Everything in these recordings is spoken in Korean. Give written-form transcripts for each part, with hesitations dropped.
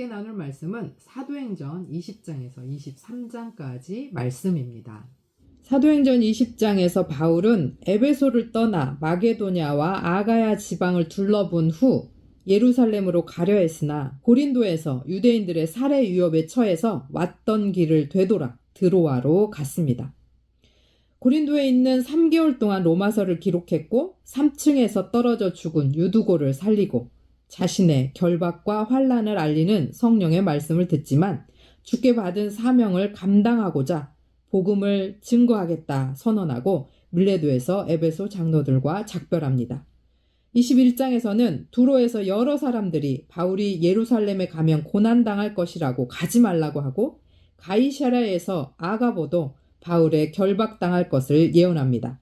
함께 나눌 말씀은 사도행전 20장에서 23장까지 말씀입니다. 사도행전 20장에서 바울은 에베소를 떠나 마게도냐와 아가야 지방을 둘러본 후 예루살렘으로 가려 했으나 고린도에서 유대인들의 살해 위협에 처해서 왔던 길을 되돌아 드로아로 갔습니다. 고린도에 있는 3개월 동안 로마서를 기록했고 3층에서 떨어져 죽은 유두고를 살리고 자신의 결박과 환난을 알리는 성령의 말씀을 듣지만 주께 받은 사명을 감당하고자 복음을 증거하겠다 선언하고 밀레도에서 에베소 장로들과 작별합니다. 21장에서는 두로에서 여러 사람들이 바울이 예루살렘에 가면 고난당할 것이라고 가지 말라고 하고 가이사랴에서 아가보도 바울의 결박당할 것을 예언합니다.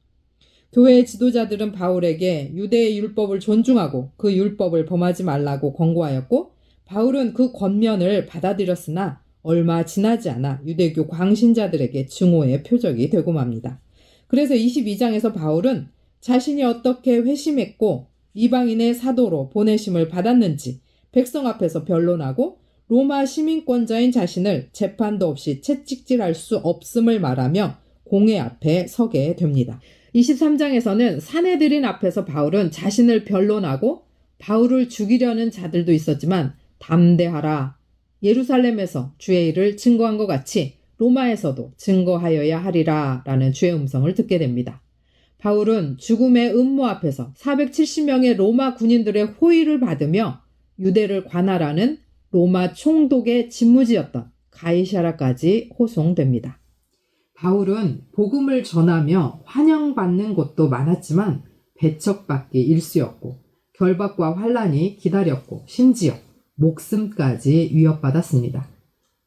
교회의 지도자들은 바울에게 유대의 율법을 존중하고 그 율법을 범하지 말라고 권고하였고 바울은 그 권면을 받아들였으나 얼마 지나지 않아 유대교 광신자들에게 증오의 표적이 되고 맙니다. 그래서 22장에서 바울은 자신이 어떻게 회심했고 이방인의 사도로 보내심을 받았는지 백성 앞에서 변론하고 로마 시민권자인 자신을 재판도 없이 채찍질할 수 없음을 말하며 공회 앞에 서게 됩니다. 23장에서는 사내들인 앞에서 바울은 자신을 변론하고 바울을 죽이려는 자들도 있었지만 담대하라. 예루살렘에서 주의 일을 증거한 것 같이 로마에서도 증거하여야 하리라 라는 주의 음성을 듣게 됩니다. 바울은 죽음의 음모 앞에서 470명의 로마 군인들의 호의를 받으며 유대를 관할하는 로마 총독의 집무지였던 가이사랴까지 호송됩니다. 바울은 복음을 전하며 환영받는 곳도 많았지만 배척받기 일쑤였고 결박과 환난이 기다렸고 심지어 목숨까지 위협받았습니다.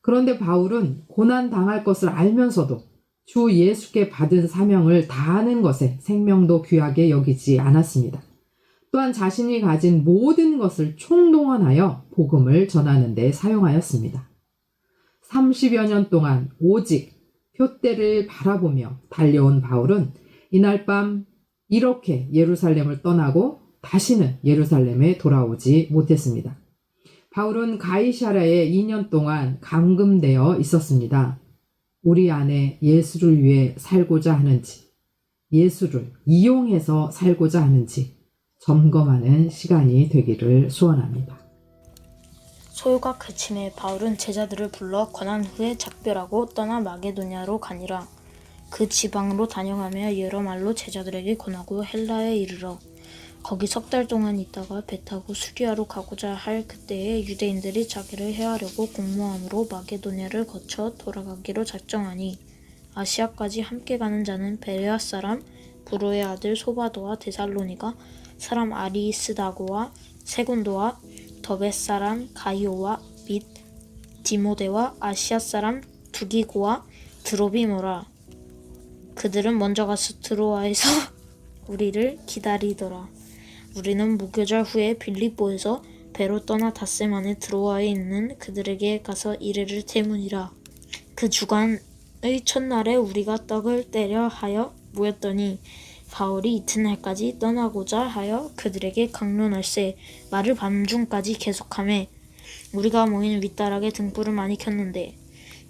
그런데 바울은 고난당할 것을 알면서도 주 예수께 받은 사명을 다하는 것에 생명도 귀하게 여기지 않았습니다. 또한 자신이 가진 모든 것을 총동원하여 복음을 전하는 데 사용하였습니다. 30여 년 동안 오직 표대를 바라보며 달려온 바울은 이날 밤 이렇게 예루살렘을 떠나고 다시는 예루살렘에 돌아오지 못했습니다. 바울은 가이사랴에 2년 동안 감금되어 있었습니다. 우리 안에 예수를 위해 살고자 하는지, 예수를 이용해서 살고자 하는지 점검하는 시간이 되기를 소원합니다. 소요가 그침에 바울은 제자들을 불러 권한 후에 작별하고 떠나 마게도냐로 가니라. 그 지방으로 다녀가며 여러 말로 제자들에게 권하고 헬라에 이르러 거기 3달 동안 있다가 배 타고 수리아로 가고자 할 그때에 유대인들이 자기를 해하려고 공모함으로 마게도냐를 거쳐 돌아가기로 작정하니 아시아까지 함께 가는 자는 베레아 사람 브로의 아들 소바도와 데살로니가 사람 아리스다고와 세군도와 더베 사람 가이오와 및 디모데와 아시아 사람 두기고와 드로비모라. 그들은 먼저 가서 드로아에서 우리를 기다리더라. 우리는 무교절 후에 빌립보에서 배로 떠나 닷새 만에 드로아에 있는 그들에게 가서 이르를 태문이라. 그 주간의 첫날에 우리가 떡을 떼려 하여 모였더니 바울이 이튿날까지 떠나고자 하여 그들에게 강론할세 말을 밤중까지 계속하매 우리가 모인 윗다락에 등불을 많이 켰는데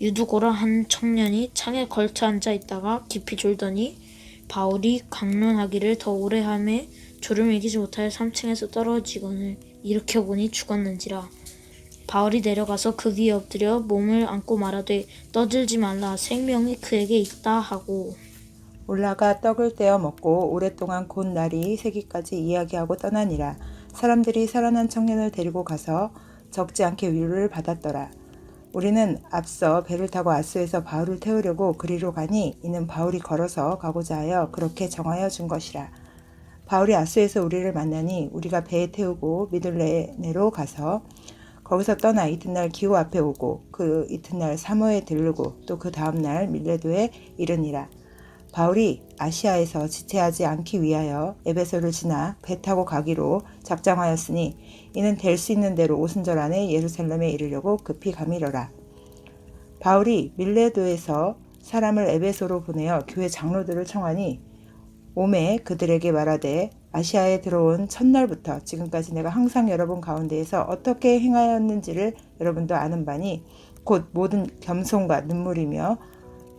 유두고라 한 청년이 창에 걸쳐 앉아 있다가 깊이 졸더니 바울이 강론하기를 더 오래 하매 졸음을 이기지 못하여 3층에서 떨어지거늘 일으켜보니 죽었는지라. 바울이 내려가서 그 위에 엎드려 몸을 안고 말하되 떠들지 말라 생명이 그에게 있다 하고 올라가 떡을 떼어 먹고 오랫동안 곧 날이 새기까지 이야기하고 떠나니라. 사람들이 살아난 청년을 데리고 가서 적지 않게 위로를 받았더라. 우리는 앞서 배를 타고 아스에서 바울을 태우려고 그리로 가니 이는 바울이 걸어서 가고자 하여 그렇게 정하여 준 것이라. 바울이 아스에서 우리를 만나니 우리가 배에 태우고 미들레네로 가서 거기서 떠나 이튿날 기호 앞에 오고 그 이튿날 사모에 들르고 또 그 다음날 밀레도에 이르니라. 바울이 아시아에서 지체하지 않기 위하여 에베소를 지나 배 타고 가기로 작정하였으니 이는 될 수 있는 대로 오순절 안에 예루살렘에 이르려고 급히 가미러라. 바울이 밀레도에서 사람을 에베소로 보내어 교회 장로들을 청하니 오매 그들에게 말하되 아시아에 들어온 첫날부터 지금까지 내가 항상 여러분 가운데에서 어떻게 행하였는지를 여러분도 아는 바니 곧 모든 겸손과 눈물이며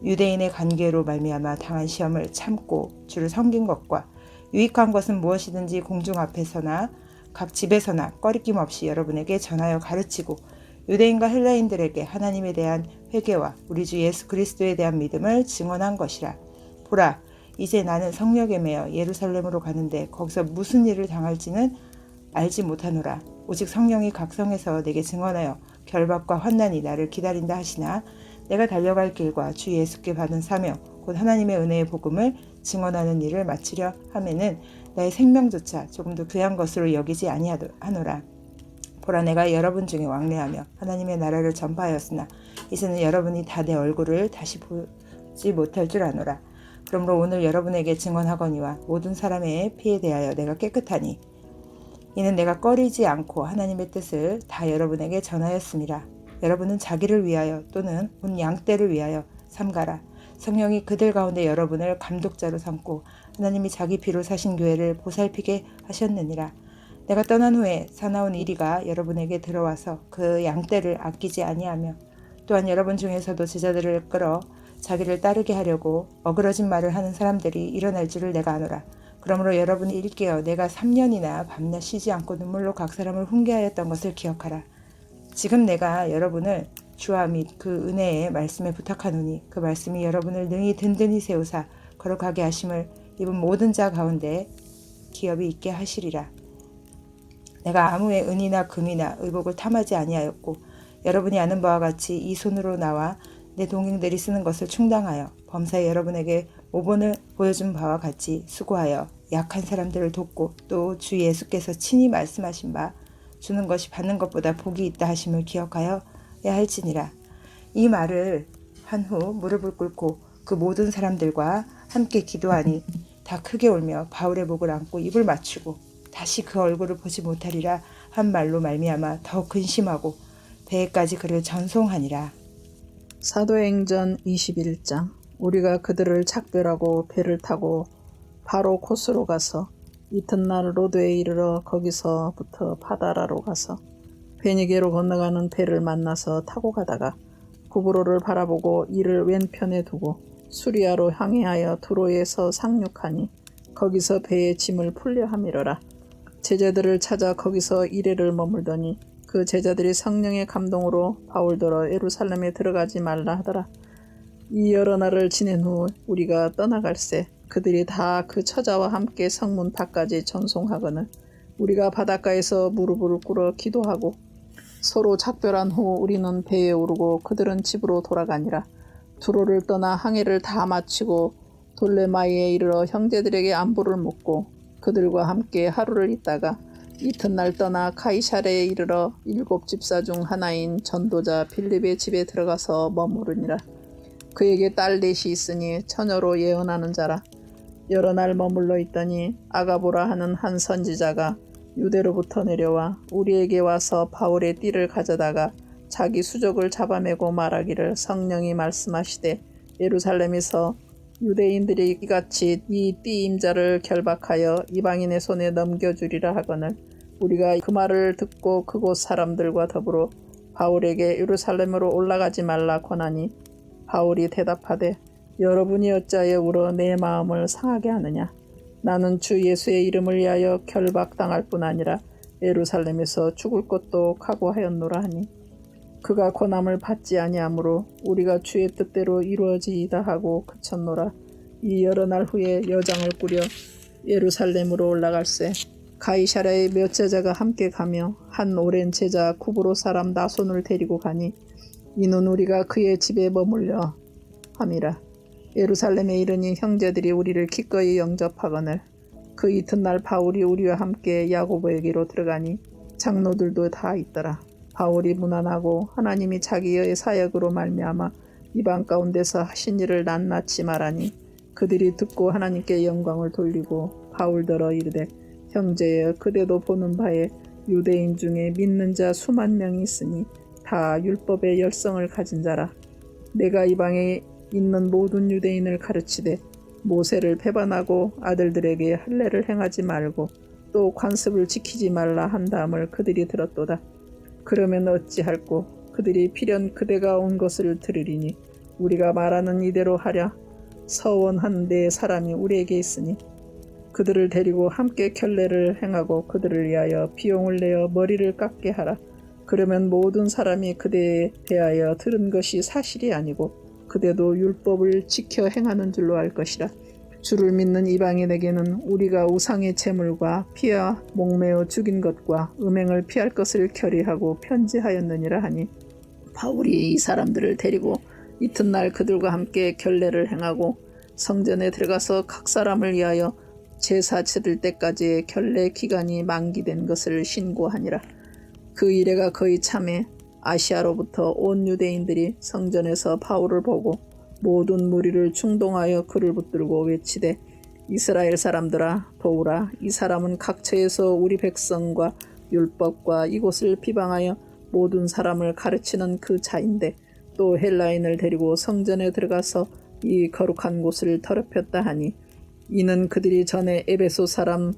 유대인의 관계로 말미암아 당한 시험을 참고 주를 섬긴 것과 유익한 것은 무엇이든지 공중 앞에서나 각 집에서나 꺼리낌 없이 여러분에게 전하여 가르치고 유대인과 헬라인들에게 하나님에 대한 회개와 우리 주 예수 그리스도에 대한 믿음을 증언한 것이라. 보라, 이제 나는 성령에 매여 예루살렘으로 가는데 거기서 무슨 일을 당할지는 알지 못하노라. 오직 성령이 각성해서 내게 증언하여 결박과 환난이 나를 기다린다 하시나 내가 달려갈 길과 주 예수께 받은 사명 곧 하나님의 은혜의 복음을 증언하는 일을 마치려 하면은 나의 생명조차 조금도 귀한 것으로 여기지 아니하노라. 보라, 내가 여러분 중에 왕래하며 하나님의 나라를 전파하였으나 이제는 여러분이 다 내 얼굴을 다시 보지 못할 줄 아노라. 그러므로 오늘 여러분에게 증언하거니와 모든 사람의 피에 대하여 내가 깨끗하니 이는 내가 꺼리지 않고 하나님의 뜻을 다 여러분에게 전하였습니다. 여러분은 자기를 위하여 또는 온 양떼를 위하여 삼가라. 성령이 그들 가운데 여러분을 감독자로 삼고 하나님이 자기 피로 사신 교회를 보살피게 하셨느니라. 내가 떠난 후에 사나운 이리가 여러분에게 들어와서 그 양떼를 아끼지 아니하며 또한 여러분 중에서도 제자들을 끌어 자기를 따르게 하려고 어그러진 말을 하는 사람들이 일어날 줄을 내가 아노라. 그러므로 여러분이 일깨어 내가 3년이나 밤낮 쉬지 않고 눈물로 각 사람을 훈계하였던 것을 기억하라. 지금 내가 여러분을 주와 및 그 은혜의 말씀에 부탁하노니 그 말씀이 여러분을 능히 든든히 세우사 거룩하게 하심을 입은 모든 자 가운데 기업이 있게 하시리라. 내가 아무의 은이나 금이나 의복을 탐하지 아니하였고 여러분이 아는 바와 같이 이 손으로 나와 내 동행들이 쓰는 것을 충당하여 범사에 여러분에게 모본을 보여준 바와 같이 수고하여 약한 사람들을 돕고 또 주 예수께서 친히 말씀하신 바 주는 것이 받는 것보다 복이 있다 하심을 기억하여야 할지니라. 이 말을 한 후 무릎을 꿇고 그 모든 사람들과 함께 기도하니 다 크게 울며 바울의 목을 안고 입을 맞추고 다시 그 얼굴을 보지 못하리라 한 말로 말미암아 더 근심하고 배에까지 그를 전송하니라. 사도행전 21장. 우리가 그들을 작별하고 배를 타고 바로 코스로 가서 이튿날 로드에 이르러 거기서부터 파다라로 가서 베니게로 건너가는 배를 만나서 타고 가다가 구브로를 바라보고 이를 왼편에 두고 수리아로 항해하여 두로에서 상륙하니 거기서 배의 짐을 풀려 함이러라. 제자들을 찾아 거기서 이레를 머물더니 그 제자들이 성령의 감동으로 바울더러 예루살렘에 들어가지 말라 하더라. 이 여러 날을 지낸 후 우리가 떠나갈새 그들이 다 그 처자와 함께 성문 밖까지 전송하거늘 우리가 바닷가에서 무릎을 꿇어 기도하고 서로 작별한 후 우리는 배에 오르고 그들은 집으로 돌아가니라. 두로를 떠나 항해를 다 마치고 돌레마이에 이르러 형제들에게 안부를 묻고 그들과 함께 하루를 있다가 이튿날 떠나 카이사레에 이르러 7 집사 중 하나인 전도자 빌립의 집에 들어가서 머무르니라. 그에게 딸 넷이 있으니 처녀로 예언하는 자라. 여러 날 머물러 있더니 아가보라 하는 한 선지자가 유대로부터 내려와 우리에게 와서 바울의 띠를 가져다가 자기 수족을 잡아매고 말하기를 성령이 말씀하시되 예루살렘에서 유대인들이 이같이 이 띠 임자를 결박하여 이방인의 손에 넘겨주리라 하거늘 우리가 그 말을 듣고 그곳 사람들과 더불어 바울에게 예루살렘으로 올라가지 말라 권하니 바울이 대답하되 여러분이 어찌하여 울어 내 마음을 상하게 하느냐. 나는 주 예수의 이름을 위하여 결박당할 뿐 아니라 예루살렘에서 죽을 것도 각오하였노라 하니 그가 권함을 받지 아니하므로 우리가 주의 뜻대로 이루어지이다 하고 그쳤노라. 이 여러 날 후에 여장을 꾸려 예루살렘으로 올라갈새 가이사랴의 몇 제자가 함께 가며 한 오랜 제자 구브로 사람 나손을 데리고 가니 이는 우리가 그의 집에 머물려 함이라. 예루살렘에 이르니 형제들이 우리를 기꺼이 영접하거늘 그 이튿날 바울이 우리와 함께 야고보에게로 들어가니 장로들도 다 있더라. 바울이 무난하고 하나님이 자기의 사역으로 말미암아 이방 가운데서 하신 일을 낱낱이 말하니 그들이 듣고 하나님께 영광을 돌리고 바울더러 이르되 형제여 그대도 보는 바에 유대인 중에 믿는 자 수만 명이 있으니 다 율법의 열성을 가진 자라. 내가 이방에 있는 모든 유대인을 가르치되 모세를 배반하고 아들들에게 할례를 행하지 말고 또 관습을 지키지 말라 한다함을 그들이 들었도다. 그러면 어찌할꼬? 그들이 필연 그대가 온 것을 들으리니 우리가 말하는 이대로 하랴. 서원한 네 사람이 우리에게 있으니 그들을 데리고 함께 결례를 행하고 그들을 위하여 비용을 내어 머리를 깎게 하라. 그러면 모든 사람이 그대에 대하여 들은 것이 사실이 아니고 그대도 율법을 지켜 행하는 줄로 알 것이라. 주를 믿는 이방인에게는 우리가 우상의 제물과 피와 목매어 죽인 것과 음행을 피할 것을 결의하고 편지하였느니라 하니 바울이 이 사람들을 데리고 이튿날 그들과 함께 결례를 행하고 성전에 들어가서 각 사람을 위하여 제사 치를 때까지의 결례 기간이 만기된 것을 신고하니라. 그 이래가 거의 참에 아시아로부터 온 유대인들이 성전에서 바울을 보고 모든 무리를 충동하여 그를 붙들고 외치되 이스라엘 사람들아 보우라. 이 사람은 각처에서 우리 백성과 율법과 이곳을 비방하여 모든 사람을 가르치는 그 자인데 또 헬라인을 데리고 성전에 들어가서 이 거룩한 곳을 더럽혔다 하니 이는 그들이 전에 에베소 사람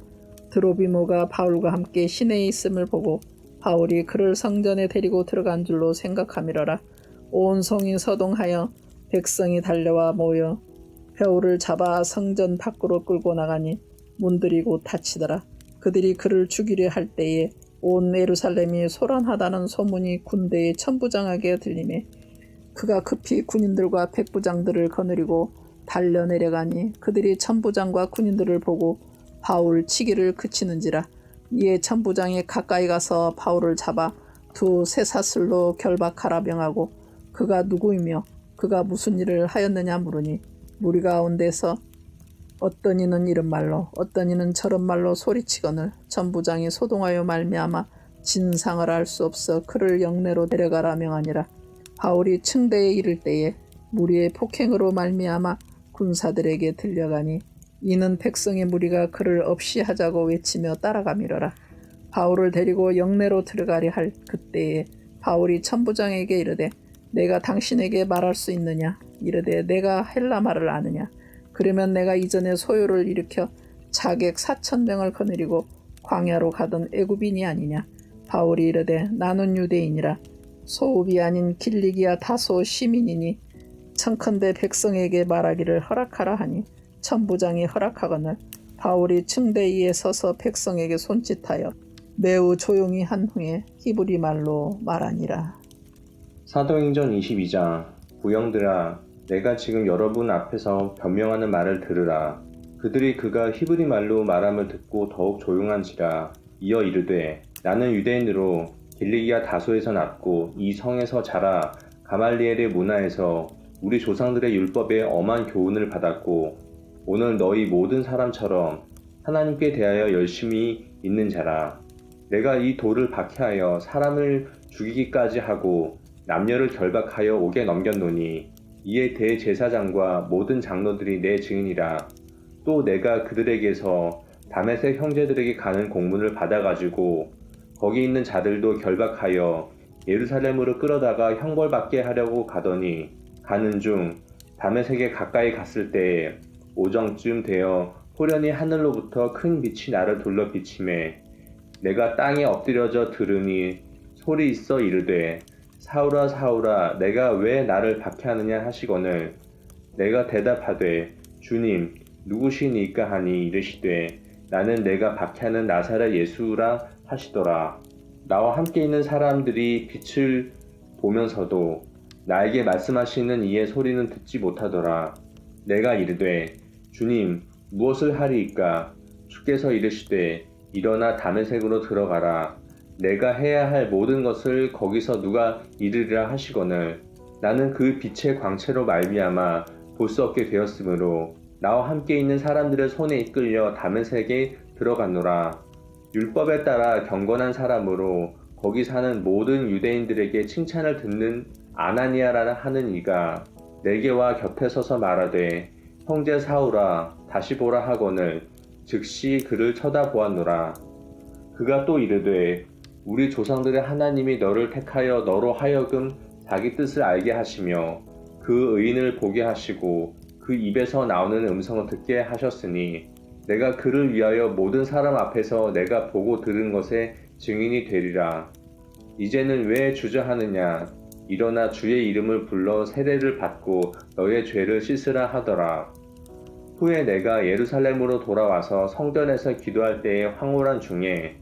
드로비모가 바울과 함께 시내에 있음을 보고 바울이 그를 성전에 데리고 들어간 줄로 생각함이러라. 온 성이 서동하여 백성이 달려와 모여 베울을 잡아 성전 밖으로 끌고 나가니 문들이 곧 닫히더라. 그들이 그를 죽이려 할 때에 온 예루살렘이 소란하다는 소문이 군대의 천부장에게 들리매 그가 급히 군인들과 백부장들을 거느리고 달려 내려가니 그들이 천부장과 군인들을 보고 바울 치기를 그치는지라. 이에 천부장이 가까이 가서 바울을 잡아 두 쇠사슬로 결박하라 명하고 그가 누구이며 그가 무슨 일을 하였느냐 물으니 무리 가운데서 어떤 이는 이런 말로 어떤 이는 저런 말로 소리치거늘 천부장이 소동하여 말미암아 진상을 알 수 없어 그를 영내로 데려가라 명하니라. 바울이 층대에 이를 때에 무리의 폭행으로 말미암아 군사들에게 들려가니 이는 백성의 무리가 그를 없이 하자고 외치며 따라가미러라. 바울을 데리고 영내로 들어가려 할 그때에 바울이 천부장에게 이르되 내가 당신에게 말할 수 있느냐? 이르되 내가 헬라 말을 아느냐? 그러면 내가 이전에 소요를 일으켜 자객 4,000명을 거느리고 광야로 가던 애굽인이 아니냐? 바울이 이르되 나는 유대인이라 소읍이 아닌 길리기아 다소 시민이니 청컨대 백성에게 말하기를 허락하라 하니 천부장이 허락하거늘 바울이 층대 위에 서서 백성에게 손짓하여 매우 조용히 한 후에 히브리 말로 말하니라. 사도행전 22장 부형들아 내가 지금 여러분 앞에서 변명하는 말을 들으라. 그들이 그가 히브리 말로 말함을 듣고 더욱 조용한지라. 이어 이르되 나는 유대인으로 길리기아 다소에서 났고 이 성에서 자라 가말리엘의 문화에서 우리 조상들의 율법에 엄한 교훈을 받았고 오늘 너희 모든 사람처럼 하나님께 대하여 열심히 있는 자라. 내가 이 돌을 박해하여 사람을 죽이기까지 하고 남녀를 결박하여 옥에 넘겼노니 이에 대제사장과 모든 장로들이 내 증인이라. 또 내가 그들에게서 다메섹 형제들에게 가는 공문을 받아가지고 거기 있는 자들도 결박하여 예루살렘으로 끌어다가 형벌받게 하려고 가더니 가는 중 다메섹에 가까이 갔을 때에 오정쯤 되어 호련히 하늘로부터 큰 빛이 나를 둘러 비치매 내가 땅에 엎드려져 들으니 소리 있어 이르되 사울아 사울아 내가 왜 나를 박해하느냐 하시거늘 내가 대답하되 주님 누구시니까 하니 이르시되 나는 내가 박해하는 나사렛 예수라 하시더라. 나와 함께 있는 사람들이 빛을 보면서도 나에게 말씀하시는 이의 소리는 듣지 못하더라. 내가 이르되 주님 무엇을 하리이까? 주께서 이르시되 일어나 다메섹으로 들어가라. 내가 해야 할 모든 것을 거기서 누가 이르리라 하시거늘 나는 그 빛의 광채로 말미암아 볼 수 없게 되었으므로 나와 함께 있는 사람들의 손에 이끌려 다메섹에 들어갔노라. 율법에 따라 경건한 사람으로 거기 사는 모든 유대인들에게 칭찬을 듣는 아나니아라 하는 이가 내게와 곁에 서서 말하되 형제 사울아 다시 보라 하거늘 즉시 그를 쳐다보았노라. 그가 또 이르되 우리 조상들의 하나님이 너를 택하여 너로 하여금 자기 뜻을 알게 하시며 그 의인을 보게 하시고 그 입에서 나오는 음성을 듣게 하셨으니 내가 그를 위하여 모든 사람 앞에서 내가 보고 들은 것의 증인이 되리라. 이제는 왜 주저하느냐? 일어나 주의 이름을 불러 세례를 받고 너의 죄를 씻으라 하더라. 후에 내가 예루살렘으로 돌아와서 성전에서 기도할 때의 황홀한 중에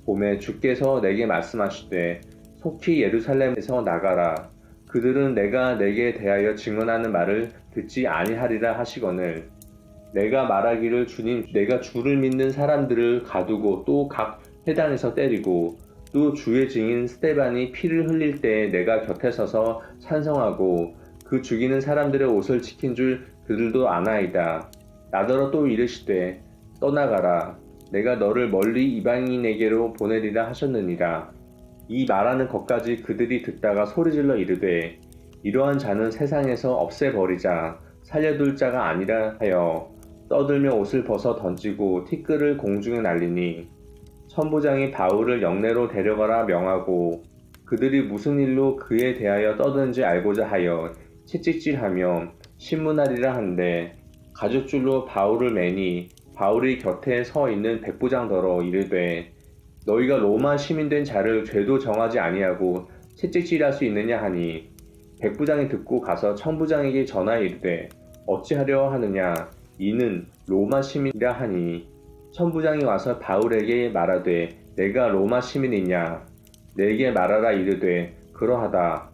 봄에 주께서 내게 말씀하시되 속히 예루살렘에서 나가라. 그들은 내가 내게 대하여 증언하는 말을 듣지 아니하리라 하시거늘 내가 말하기를 주님 내가 주를 믿는 사람들을 가두고 또 각 회당에서 때리고 또 주의 증인 스데반이 피를 흘릴 때 내가 곁에 서서 찬성하고 그 죽이는 사람들의 옷을 지킨 줄 그들도 아나이다. 나더러 또 이르시되 떠나가라. 내가 너를 멀리 이방인에게로 보내리라 하셨느니라. 이 말하는 것까지 그들이 듣다가 소리질러 이르되 이러한 자는 세상에서 없애버리자. 살려둘 자가 아니라 하여 떠들며 옷을 벗어 던지고 티끌을 공중에 날리니 천부장이 바울을 영내로 데려가라 명하고 그들이 무슨 일로 그에 대하여 떠드는지 알고자 하여 채찍질하며 신문하리라 한데 가죽줄로 바울을 매니 바울이 곁에 서 있는 백부장더러 이르되 너희가 로마 시민된 자를 죄도 정하지 아니하고 채찍질할 수 있느냐 하니 백부장이 듣고 가서 천부장에게 전하여 이르되 어찌하려 하느냐 이는 로마 시민이라 하니 천부장이 와서 바울에게 말하되 내가 로마 시민이냐 내게 말하라 이르되 그러하다.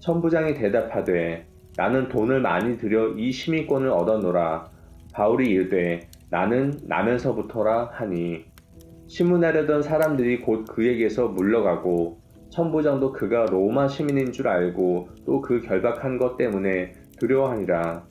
천부장이 대답하되 나는 돈을 많이 들여 이 시민권을 얻어노라. 바울이 이르되 나는 나면서부터라 하니 신문하려던 사람들이 곧 그에게서 물러가고 천부장도 그가 로마 시민인 줄 알고 또 그 결박한 것 때문에 두려워하니라.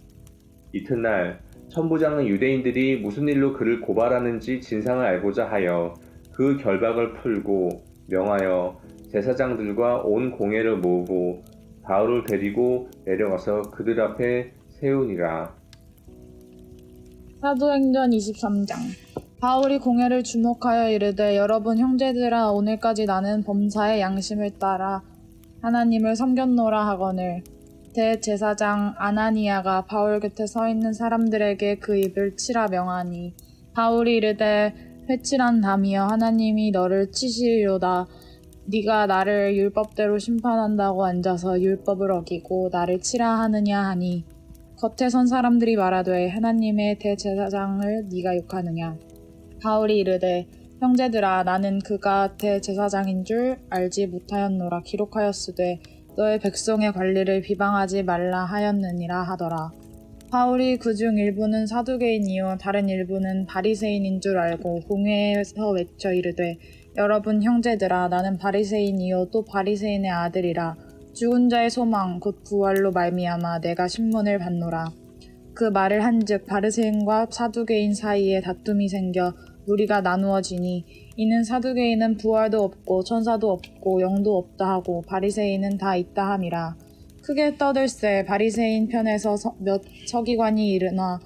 이튿날 천부장은 유대인들이 무슨 일로 그를 고발하는지 진상을 알고자 하여 그 결박을 풀고 명하여 제사장들과 온 공회를 모으고 바울을 데리고 내려가서 그들 앞에 세우니라. 사도행전 23장. 바울이 공회를 주목하여 이르되 여러분 형제들아 오늘까지 나는 범사의 양심을 따라 하나님을 섬겼노라 하거늘 대제사장 아나니아가 바울 곁에 서 있는 사람들에게 그 입을 치라 명하니 바울이 이르되 회칠한 담이여 하나님이 너를 치시리로다. 네가 나를 율법대로 심판한다고 앉아서 율법을 어기고 나를 치라 하느냐 하니 겉에 선 사람들이 말하되 하나님의 대제사장을 네가 욕하느냐. 바울이 이르되 형제들아 나는 그가 대제사장인 줄 알지 못하였노라. 기록하였으되 너의 백성의 관리를 비방하지 말라 하였느니라 하더라. 바울이 그중 일부는 사두개인이요 다른 일부는 바리새인인 줄 알고 공회에서 외쳐 이르되 여러분 형제들아 나는 바리새인이요 또 바리새인의 아들이라. 죽은 자의 소망 곧 부활로 말미암아 내가 신문을 받노라. 그 말을 한즉 바리새인과 사두개인 사이에 다툼이 생겨 무리가 나누어지니 이는 사두개인은 부활도 없고 천사도 없고 영도 없다 하고 바리새인은 다 있다 함이라. 크게 떠들새 바리새인 편에서 몇 서기관이 일어나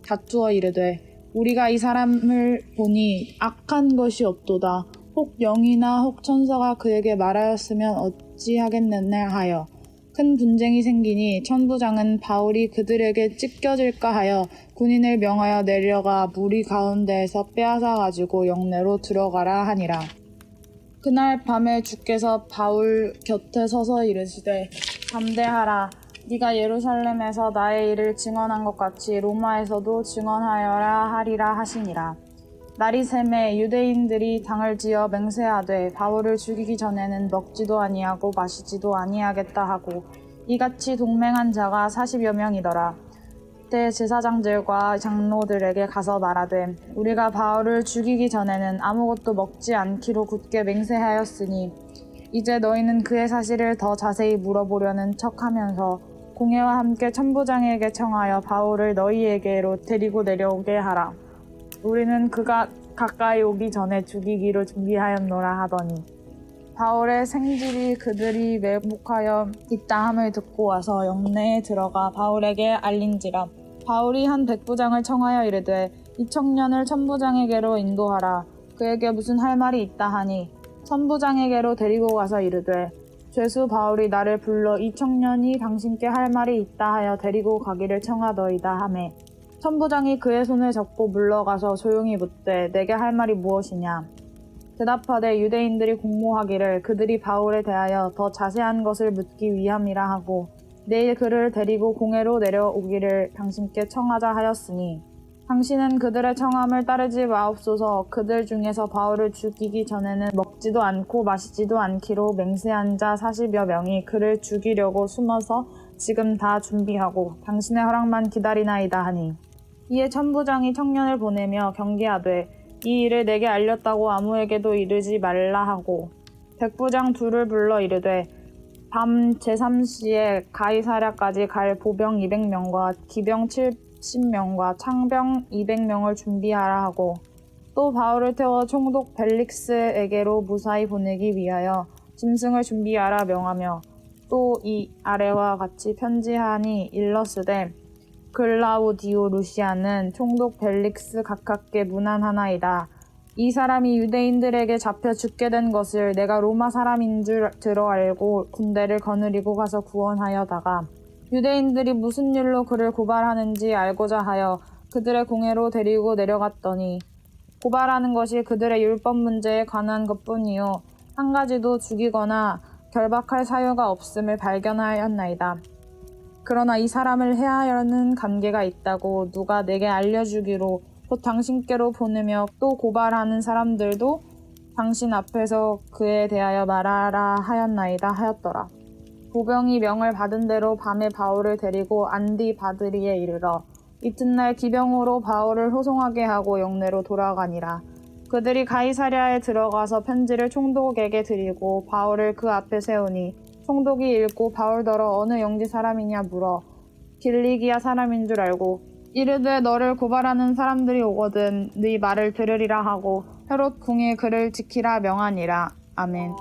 다투어 이르되 우리가 이 사람을 보니 악한 것이 없도다. 혹 영이나 혹 천사가 그에게 말하였으면 어찌하겠느냐 하여 큰 분쟁이 생기니 천부장은 바울이 그들에게 찢겨질까 하여 군인을 명하여 내려가 무리 가운데에서 빼앗아 가지고 영내로 들어가라 하니라. 그날 밤에 주께서 바울 곁에 서서 이르시되 담대하라. 네가 예루살렘에서 나의 일을 증언한 것 같이 로마에서도 증언하여라 하리라 하시니라. 날이 새매 유대인들이 당을 지어 맹세하되 바울을 죽이기 전에는 먹지도 아니하고 마시지도 아니하겠다 하고 이같이 동맹한 자가 40여 명이더라. 대제사장들과 장로들에게 가서 말하되 우리가 바울을 죽이기 전에는 아무것도 먹지 않기로 굳게 맹세하였으니 이제 너희는 그의 사실을 더 자세히 물어보려는 척하면서 공회와 함께 천부장에게 청하여 바울을 너희에게로 데리고 내려오게 하라. 우리는 그가 가까이 오기 전에 죽이기로 준비하였노라 하더니 바울의 생질이 그들이 매복하여 있다 함을 듣고 와서 영내에 들어가 바울에게 알린지라. 바울이 한 백부장을 청하여 이르되 이 청년을 천부장에게로 인도하라. 그에게 무슨 할 말이 있다 하니 천부장에게로 데리고 가서 이르되 죄수 바울이 나를 불러 이 청년이 당신께 할 말이 있다 하여 데리고 가기를 청하더이다 하매 천부장이 그의 손을 잡고 물러가서 조용히 묻되 내게 할 말이 무엇이냐. 대답하되 유대인들이 공모하기를 그들이 바울에 대하여 더 자세한 것을 묻기 위함이라 하고 내일 그를 데리고 공회로 내려오기를 당신께 청하자 하였으니 당신은 그들의 청함을 따르지 마옵소서. 그들 중에서 바울을 죽이기 전에는 먹지도 않고 마시지도 않기로 맹세한 자 40여 명이 그를 죽이려고 숨어서 지금 다 준비하고 당신의 허락만 기다리나이다 하니 이에 천부장이 청년을 보내며 경계하되 이 일을 내게 알렸다고 아무에게도 이르지 말라 하고 백부장 둘을 불러 이르되 밤 제3시에 가이사랴까지 갈 보병 200명과 기병 70명과 창병 200명을 준비하라 하고 또 바울을 태워 총독 벨릭스에게로 무사히 보내기 위하여 짐승을 준비하라 명하며 또 이 아래와 같이 편지하니 일러스되 글라우디오 루시아는 총독 벨릭스 가깝게 문안하나이다. 이 사람이 유대인들에게 잡혀 죽게 된 것을 내가 로마 사람인 줄 들어 알고 군대를 거느리고 가서 구원하여다가 유대인들이 무슨 일로 그를 고발하는지 알고자 하여 그들의 공회로 데리고 내려갔더니 고발하는 것이 그들의 율법 문제에 관한 것뿐이요 한 가지도 죽이거나 결박할 사유가 없음을 발견하였나이다. 그러나 이 사람을 해하려는 관계가 있다고 누가 내게 알려주기로 곧 당신께로 보내며 또 고발하는 사람들도 당신 앞에서 그에 대하여 말하라 하였나이다 하였더라. 보병이 명을 받은 대로 밤에 바울을 데리고 안디바드리에 이르러 이튿날 기병으로 바울을 호송하게 하고 영내로 돌아가니라. 그들이 가이사랴에 들어가서 편지를 총독에게 드리고 바울을 그 앞에 세우니 총독이 읽고 바울더러 어느 영지 사람이냐 물어 길리기아 사람인 줄 알고 이르되 너를 고발하는 사람들이 오거든 네 말을 들으리라 하고 헤롯 궁에 그를 지키라 명하니라. 아멘.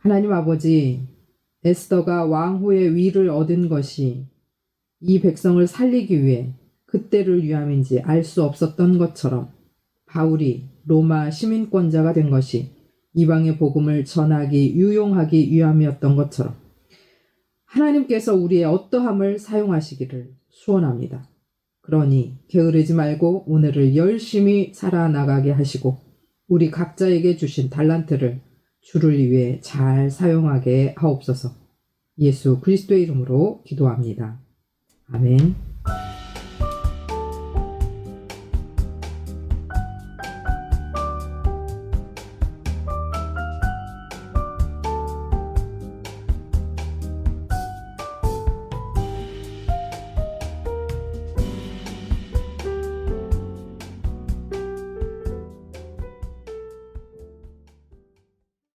하나님 아버지, 에스더가 왕후의 위를 얻은 것이 이 백성을 살리기 위해 그때를 위함인지 알 수 없었던 것처럼 바울이 로마 시민권자가 된 것이 이방의 복음을 전하기 유용하기 위함이었던 것처럼 하나님께서 우리의 어떠함을 사용하시기를 소원합니다. 그러니 게으르지 말고 오늘을 열심히 살아나가게 하시고 우리 각자에게 주신 달란트를 주를 위해 잘 사용하게 하옵소서. 예수 그리스도의 이름으로 기도합니다. 아멘.